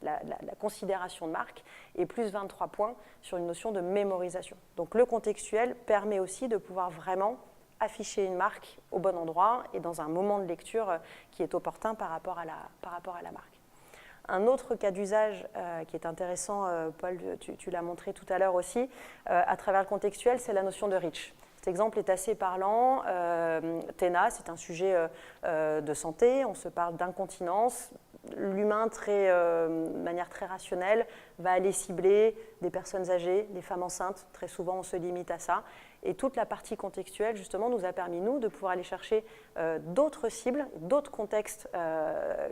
la considération de marque, et plus 23 points sur une notion de mémorisation. Donc le contextuel permet aussi de pouvoir vraiment afficher une marque au bon endroit et dans un moment de lecture qui est opportun par rapport à la marque. Un autre cas d'usage qui est intéressant, Paul, tu l'as montré tout à l'heure aussi, à travers le contextuel, c'est la notion de reach. Cet exemple est assez parlant. TENA, c'est un sujet de santé, on se parle d'incontinence. L'humain, de manière très rationnelle, va aller cibler des personnes âgées, des femmes enceintes. Très souvent, on se limite à ça. Et toute la partie contextuelle, justement, nous a permis, nous, de pouvoir aller chercher d'autres cibles, d'autres contextes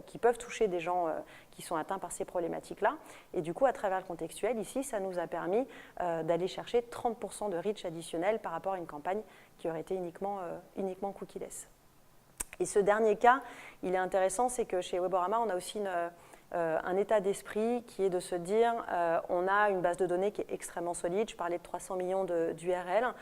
qui peuvent toucher des gens qui sont atteints par ces problématiques-là. Et du coup, à travers le contextuel, ici, ça nous a permis d'aller chercher 30% de reach additionnel par rapport à une campagne qui aurait été uniquement cookie-less. Et ce dernier cas, il est intéressant, c'est que chez Weborama, on a aussi un état d'esprit qui est de se dire on a une base de données qui est extrêmement solide, je parlais de 300 millions d'URL,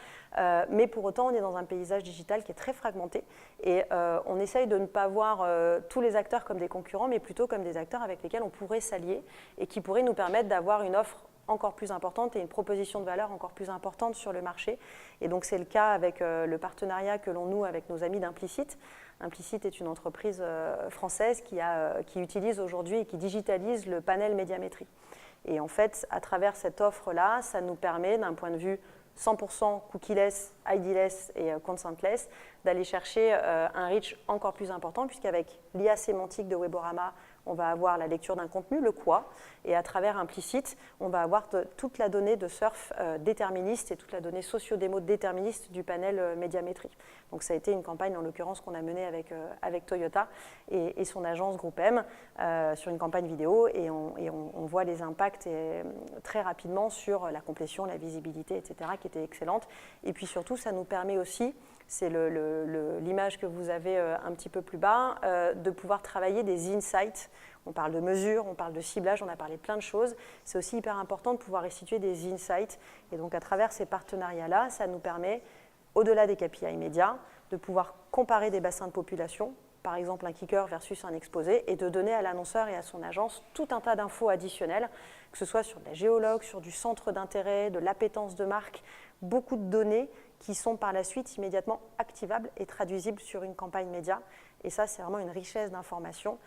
mais pour autant on est dans un paysage digital qui est très fragmenté et on essaye de ne pas voir tous les acteurs comme des concurrents, mais plutôt comme des acteurs avec lesquels on pourrait s'allier et qui pourraient nous permettre d'avoir une offre encore plus importante et une proposition de valeur encore plus importante sur le marché. Et donc c'est le cas avec le partenariat que l'on noue avec nos amis d'Implicit. Implicit est une entreprise française qui utilise aujourd'hui et qui digitalise le panel médiamétrie. Et en fait, à travers cette offre-là, ça nous permet, d'un point de vue 100% cookieless, ID-less et consentless, d'aller chercher un reach encore plus important, puisqu'avec l'IA sémantique de Weborama, on va avoir la lecture d'un contenu, le quoi, et à travers Implicit, on va avoir toute la donnée de surf déterministe et toute la donnée socio-démo déterministe du panel médiamétrie. Donc ça a été une campagne, en l'occurrence, qu'on a menée avec Toyota et son agence Groupe M sur une campagne vidéo, et on voit les impacts très rapidement sur la complétion, la visibilité, etc., qui étaient excellentes. Et puis surtout, ça nous permet aussi, c'est l'image que vous avez un petit peu plus bas, de pouvoir travailler des insights. On parle de mesures, on parle de ciblage, on a parlé plein de choses. C'est aussi hyper important de pouvoir restituer des insights. Et donc à travers ces partenariats-là, ça nous permet, au-delà des KPI immédiats, de pouvoir comparer des bassins de population, par exemple un kicker versus un exposé, et de donner à l'annonceur et à son agence tout un tas d'infos additionnelles, que ce soit sur de la géologue, sur du centre d'intérêt, de l'appétence de marque, beaucoup de données qui sont par la suite immédiatement activables et traduisibles sur une campagne média. Et ça, c'est vraiment une richesse d'informations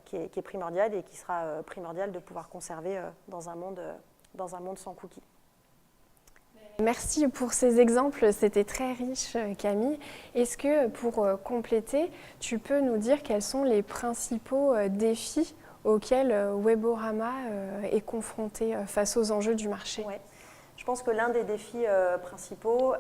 qui est primordiale et qui sera primordiale de pouvoir conserver dans un monde sans cookies. Merci pour ces exemples, c'était très riche Camille. Est-ce que pour compléter, tu peux nous dire quels sont les principaux défis auxquels Weborama est confronté face aux enjeux du marché ? Ouais. Je pense que l'un des défis principaux,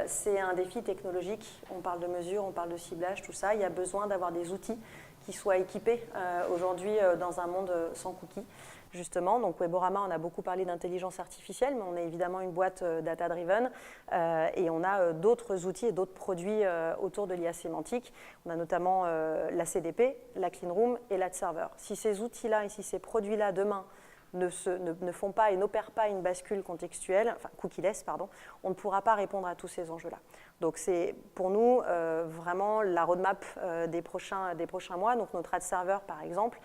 c'est un défi technologique. On parle de mesures, on parle de ciblage, tout ça. Il y a besoin d'avoir des outils qui soient équipés aujourd'hui dans un monde sans cookies. Justement, donc Weborama, on a beaucoup parlé d'intelligence artificielle, mais on est évidemment une boîte data-driven et on a d'autres outils et d'autres produits autour de l'IA sémantique. On a notamment la CDP, la Clean Room et l'Ad Server. Si ces outils-là et si ces produits-là, demain, ne font pas et n'opèrent pas une bascule contextuelle, enfin cookie-less, pardon, on ne pourra pas répondre à tous ces enjeux-là. Donc c'est pour nous vraiment la roadmap des prochains mois. Donc notre Ad Server, par exemple,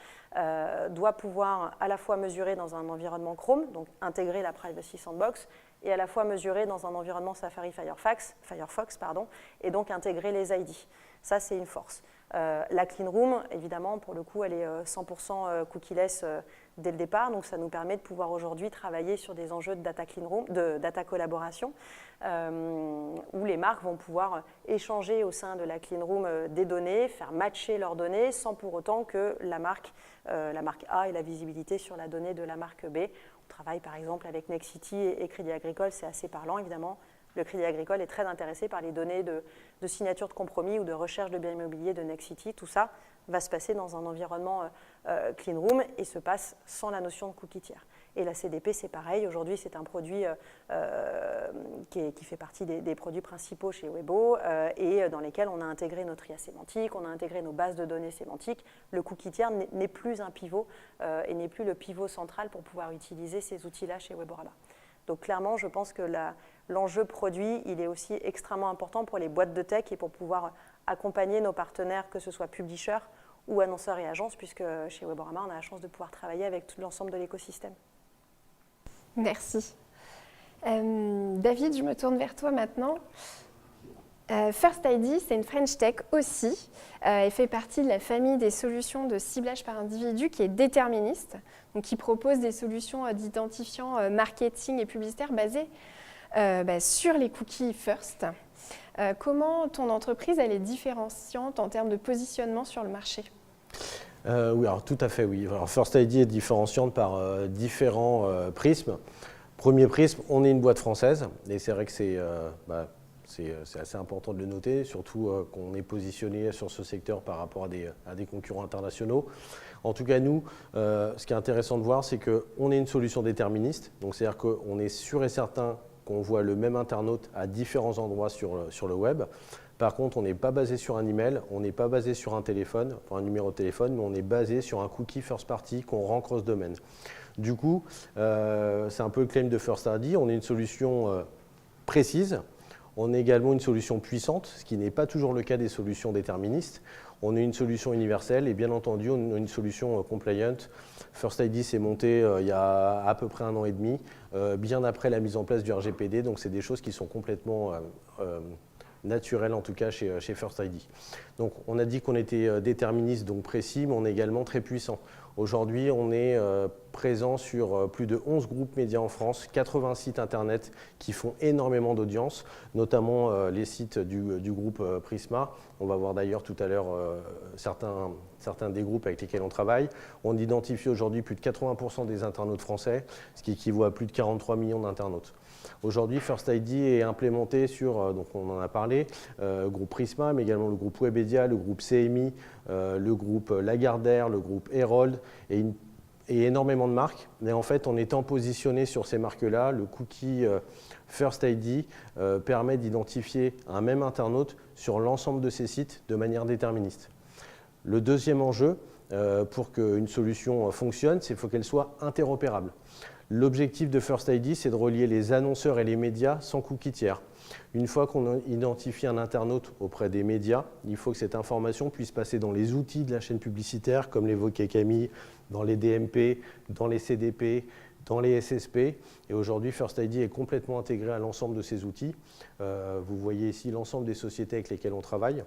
doit pouvoir à la fois mesurer dans un environnement Chrome, donc intégrer la Privacy Sandbox, et à la fois mesurer dans un environnement Safari Firefox, et donc intégrer les ID. Ça, c'est une force. La Clean Room, évidemment, pour le coup, elle est 100% cookie-less dès le départ, donc ça nous permet de pouvoir aujourd'hui travailler sur des enjeux de data clean room, de data collaboration, où les marques vont pouvoir échanger au sein de la clean room des données, faire matcher leurs données, sans pour autant que la marque A ait la visibilité sur la donnée de la marque B. On travaille par exemple avec Nexity et Crédit Agricole, c'est assez parlant évidemment. Le Crédit Agricole est très intéressé par les données de signature de compromis ou de recherche de biens immobiliers de Nexity. Tout ça va se passer dans un environnement clean room et se passe sans la notion de cookie tiers. Et la CDP, c'est pareil. Aujourd'hui, c'est un produit qui fait partie des produits principaux chez Webo et dans lesquels on a intégré notre IA sémantique, on a intégré nos bases de données sémantiques. Le cookie tiers n'est plus un pivot et n'est plus le pivot central pour pouvoir utiliser ces outils-là chez Weborama. Donc clairement, je pense que l'enjeu produit, il est aussi extrêmement important pour les boîtes de tech et pour pouvoir accompagner nos partenaires, que ce soit publishers ou annonceurs et agences, puisque chez Weborama, on a la chance de pouvoir travailler avec tout l'ensemble de l'écosystème. Merci. David, je me tourne vers toi maintenant. First ID, c'est une French Tech aussi. Elle fait partie de la famille des solutions de ciblage par individu qui est déterministe, donc qui propose des solutions d'identifiant marketing et publicitaire basées sur les cookies first. Comment ton entreprise elle est différenciante en termes de positionnement sur le marché ? Oui, alors tout à fait, oui. Alors, First ID est différenciante par différents prismes. Premier prisme, on est une boîte française et c'est vrai que c'est assez important de le noter, surtout qu'on est positionné sur ce secteur par rapport à des concurrents internationaux. En tout cas, nous, ce qui est intéressant de voir, c'est qu'on est une solution déterministe. Donc, c'est-à-dire qu'on est sûr et certain qu'on voit le même internaute à différents endroits sur le web. Par contre, on n'est pas basé sur un email, on n'est pas basé sur un téléphone, un numéro de téléphone, mais on est basé sur un cookie first party qu'on rend cross-domaine. Du coup, c'est un peu le claim de First ID, on est une solution précise, on est également une solution puissante, ce qui n'est pas toujours le cas des solutions déterministes. On est une solution universelle et bien entendu, on a une solution compliant. First ID s'est monté il y a à peu près 1 an et demi, bien après la mise en place du RGPD, donc c'est des choses qui sont complètement naturelles en tout cas chez First ID. Donc on a dit qu'on était déterministe, donc précis, mais on est également très puissant. Aujourd'hui, on est présent sur plus de 11 groupes médias en France, 80 sites internet qui font énormément d'audience, notamment les sites du groupe Prisma. On va voir d'ailleurs tout à l'heure certains des groupes avec lesquels on travaille. On identifie aujourd'hui plus de 80% des internautes français, ce qui équivaut à plus de 43 millions d'internautes. Aujourd'hui, First ID est implémenté sur, donc on en a parlé, le groupe Prisma, mais également le groupe Webedia, le groupe CMI, le groupe Lagardère, le groupe Herald et énormément de marques. Mais en fait, en étant positionné sur ces marques-là, le cookie First ID permet d'identifier un même internaute sur l'ensemble de ces sites de manière déterministe. Le deuxième enjeu, pour qu'une solution fonctionne, c'est qu'il faut qu'elle soit interopérable. L'objectif de First ID, c'est de relier les annonceurs et les médias sans cookie tiers. Une fois qu'on identifie un internaute auprès des médias, il faut que cette information puisse passer dans les outils de la chaîne publicitaire, comme l'évoquait Camille, dans les DMP, dans les CDP, dans les SSP. Et aujourd'hui, First ID est complètement intégré à l'ensemble de ces outils. Vous voyez ici l'ensemble des sociétés avec lesquelles on travaille.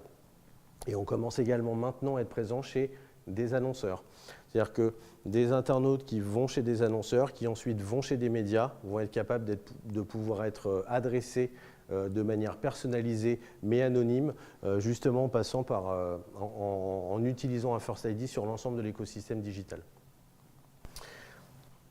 Et on commence également maintenant à être présent chez des annonceurs. C'est-à-dire que des internautes qui vont chez des annonceurs, qui ensuite vont chez des médias, vont être capables de pouvoir être adressés de manière personnalisée mais anonyme, justement en passant par, en utilisant un First ID sur l'ensemble de l'écosystème digital.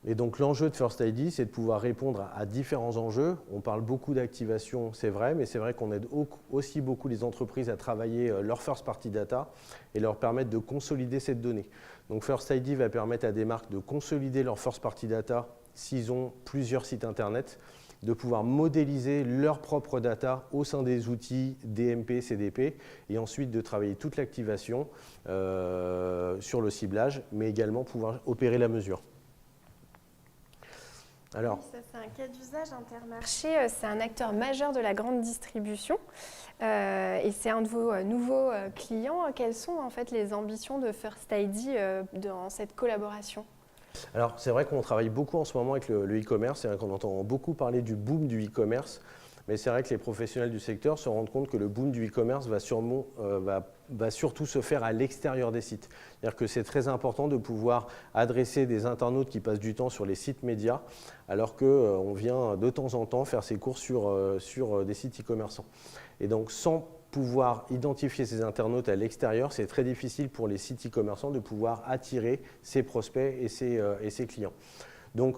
Et donc l'enjeu de First ID, c'est de pouvoir répondre à différents enjeux. On parle beaucoup d'activation, c'est vrai, mais c'est vrai qu'on aide aussi beaucoup les entreprises à travailler leur first party data et leur permettre de consolider cette donnée. Donc First ID va permettre à des marques de consolider leur first party data s'ils ont plusieurs sites internet, de pouvoir modéliser leur propre data au sein des outils DMP, CDP, et ensuite de travailler toute l'activation sur le ciblage, mais également pouvoir opérer la mesure. Alors, ça, c'est un cas d'usage. Intermarché, c'est un acteur majeur de la grande distribution et c'est un de vos nouveaux clients. Quelles sont en fait les ambitions de First ID dans cette collaboration ? Alors, c'est vrai qu'on travaille beaucoup en ce moment avec le e-commerce. C'est vrai qu'on entend beaucoup parler du boom du e-commerce. Mais c'est vrai que les professionnels du secteur se rendent compte que le boom du e-commerce va surtout se faire à l'extérieur des sites. C'est-à-dire que c'est très important de pouvoir adresser des internautes qui passent du temps sur les sites médias, alors qu'on vient de temps en temps faire ses courses sur des sites e-commerçants. Et donc, sans pouvoir identifier ces internautes à l'extérieur, c'est très difficile pour les sites e-commerçants de pouvoir attirer ses prospects et ses clients. Donc,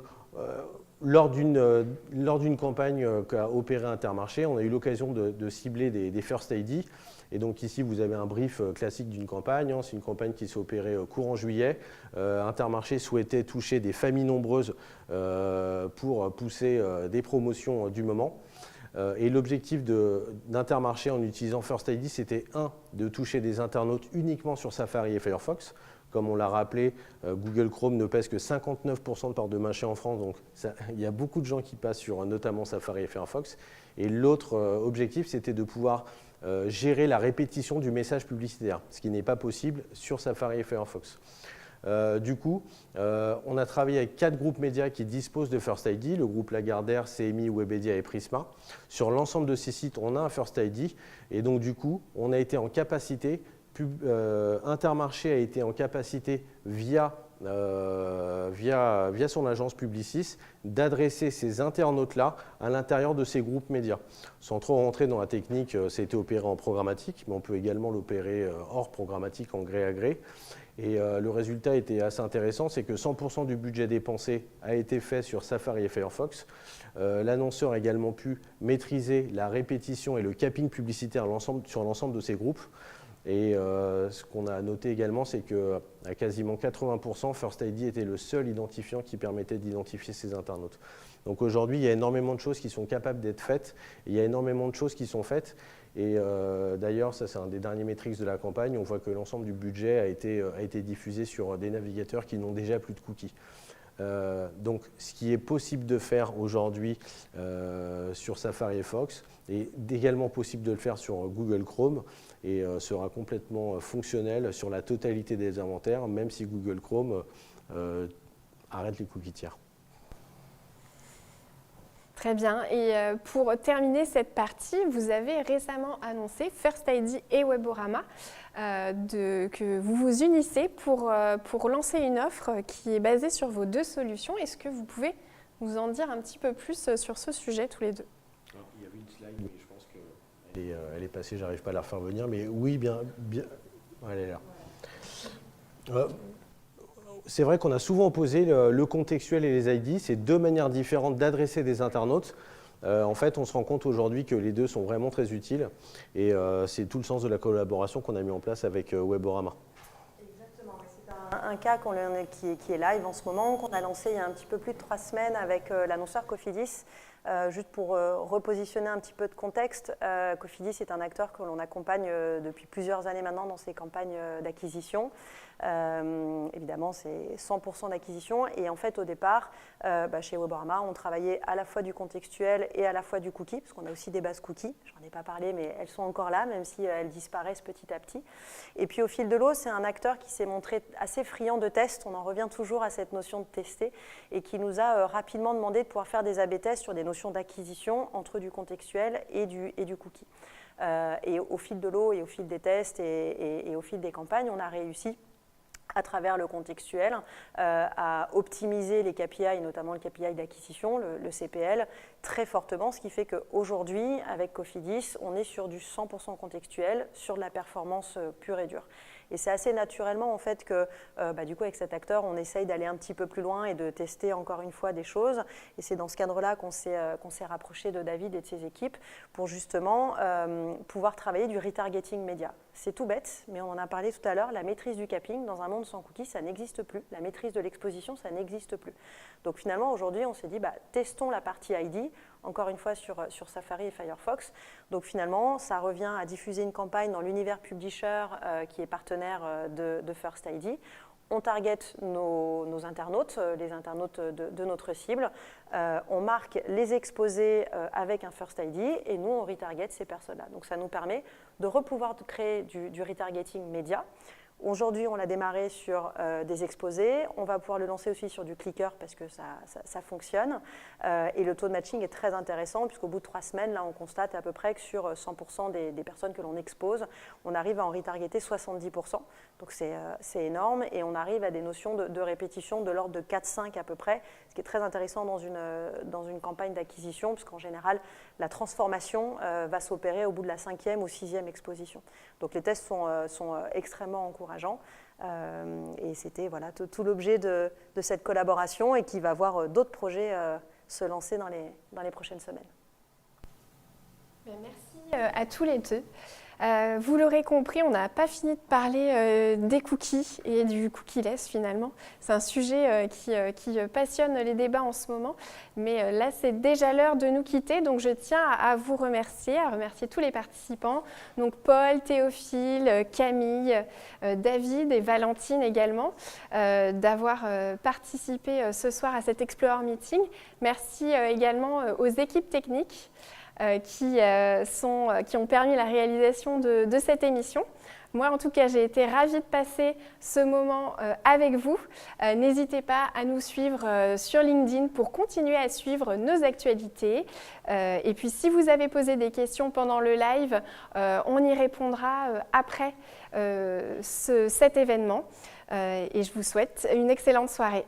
lors d'une campagne qu'a opéré Intermarché, on a eu l'occasion de cibler des First ID. Et donc ici, vous avez un brief classique d'une campagne. C'est une campagne qui s'est opérée courant juillet. Intermarché souhaitait toucher des familles nombreuses pour pousser des promotions du moment. Et l'objectif d'Intermarché en utilisant First ID, c'était de toucher des internautes uniquement sur Safari et Firefox. Comme on l'a rappelé, Google Chrome ne pèse que 59% de part de marché en France, donc il y a beaucoup de gens qui passent sur notamment Safari et Firefox. Et l'autre objectif, c'était de pouvoir gérer la répétition du message publicitaire, ce qui n'est pas possible sur Safari et Firefox. Du coup, on a travaillé avec 4 groupes médias qui disposent de First ID, le groupe Lagardère, CMI, Webedia et Prisma. Sur l'ensemble de ces sites, on a un First ID et donc du coup, on a été en capacité, Intermarché a été en capacité via son agence Publicis d'adresser ces internautes-là à l'intérieur de ces groupes médias. Sans trop rentrer dans la technique, c'était opéré en programmatique, mais on peut également l'opérer hors programmatique en gré à gré. Et le résultat était assez intéressant, c'est que 100% du budget dépensé a été fait sur Safari et Firefox. L'annonceur a également pu maîtriser la répétition et le capping publicitaire sur l'ensemble de ces groupes. Et ce qu'on a noté également, c'est qu'à quasiment 80%, First ID était le seul identifiant qui permettait d'identifier ces internautes. Donc aujourd'hui, il y a énormément de choses qui sont capables d'être faites, il y a énormément de choses qui sont faites. Et d'ailleurs, ça c'est un des derniers métriques de la campagne, on voit que l'ensemble du budget a été diffusé sur des navigateurs qui n'ont déjà plus de cookies. Donc ce qui est possible de faire aujourd'hui sur Safari et Fox est également possible de le faire sur Google Chrome et sera complètement fonctionnel sur la totalité des inventaires, même si Google Chrome arrête les cookies tiers. Très bien. Et pour terminer cette partie, vous avez récemment annoncé, First ID et Weborama, que vous vous unissez pour lancer une offre qui est basée sur vos deux solutions. Est-ce que vous pouvez nous en dire un petit peu plus sur ce sujet tous les deux? Alors, il y avait une slide, mais je pense qu'elle est passée, j'arrive pas à la refaire venir, mais oui, bien elle est là. C'est vrai qu'on a souvent opposé le contextuel et les ID, c'est deux manières différentes d'adresser des internautes. En fait, on se rend compte aujourd'hui que les deux sont vraiment très utiles et c'est tout le sens de la collaboration qu'on a mis en place avec Weborama. Exactement, c'est un cas qui est live en ce moment, qu'on a lancé il y a un petit peu plus de 3 semaines avec l'annonceur Cofidis. Juste pour repositionner un petit peu de contexte, Cofidis est un acteur que l'on accompagne depuis plusieurs années maintenant dans ses campagnes d'acquisition. Évidemment, c'est 100% d'acquisition. Et en fait, au départ, chez Weborama, on travaillait à la fois du contextuel et à la fois du cookie, parce qu'on a aussi des bases cookies. Je n'en ai pas parlé, mais elles sont encore là, même si elles disparaissent petit à petit. Et puis, au fil de l'eau, c'est un acteur qui s'est montré assez friand de tests. On en revient toujours à cette notion de tester et qui nous a rapidement demandé de pouvoir faire des A/B tests sur des notions d'acquisition entre du contextuel et du cookie. Et au fil de l'eau et au fil des tests et au fil des campagnes, on a réussi à travers le contextuel, à optimiser les KPI, notamment le KPI d'acquisition, le CPL, très fortement, ce qui fait qu'aujourd'hui, avec Cofidis, on est sur du 100% contextuel, sur de la performance pure et dure. Et c'est assez naturellement en fait que du coup avec cet acteur on essaye d'aller un petit peu plus loin et de tester encore une fois des choses, et c'est dans ce cadre-là qu'on s'est rapproché de David et de ses équipes pour justement pouvoir travailler du retargeting média. C'est tout bête, mais on en a parlé tout à l'heure, la maîtrise du capping dans un monde sans cookies, ça n'existe plus, la maîtrise de l'exposition, ça n'existe plus. Donc finalement aujourd'hui on s'est dit testons la partie ID, encore une fois sur Safari et Firefox. Donc finalement, ça revient à diffuser une campagne dans l'univers publisher qui est partenaire de First ID. On target nos internautes, les internautes de notre cible. On marque les exposés avec un First ID et nous, on retarget ces personnes-là. Donc ça nous permet de pouvoir créer du retargeting média. Aujourd'hui, on l'a démarré sur des exposés. On va pouvoir le lancer aussi sur du clicker parce que ça fonctionne. Et le taux de matching est très intéressant puisqu'au bout de 3 semaines, là, on constate à peu près que sur 100% des personnes que l'on expose, on arrive à en retargeter 70%. Donc c'est énorme et on arrive à des notions de répétition de l'ordre de 4-5 à peu près, ce qui est très intéressant dans une campagne d'acquisition puisqu'en général, la transformation va s'opérer au bout de la 5e ou 6e exposition. Donc les tests sont extrêmement encourageants et c'était tout l'objet de cette collaboration et qui va voir d'autres projets se lancer dans les prochaines semaines. Merci à tous les deux. Vous l'aurez compris, on n'a pas fini de parler des cookies et du cookie-less finalement. C'est un sujet qui passionne les débats en ce moment. Mais là, c'est déjà l'heure de nous quitter. Donc, je tiens à vous remercier, à remercier tous les participants. Donc, Paul, Théophile, Camille, David et Valentine également, d'avoir participé ce soir à cet Explorer Meeting. Merci également aux équipes techniques. Qui ont permis la réalisation de cette émission. Moi, en tout cas, j'ai été ravie de passer ce moment avec vous. N'hésitez pas à nous suivre sur LinkedIn pour continuer à suivre nos actualités. Et puis, si vous avez posé des questions pendant le live, on y répondra après cet événement. Et je vous souhaite une excellente soirée.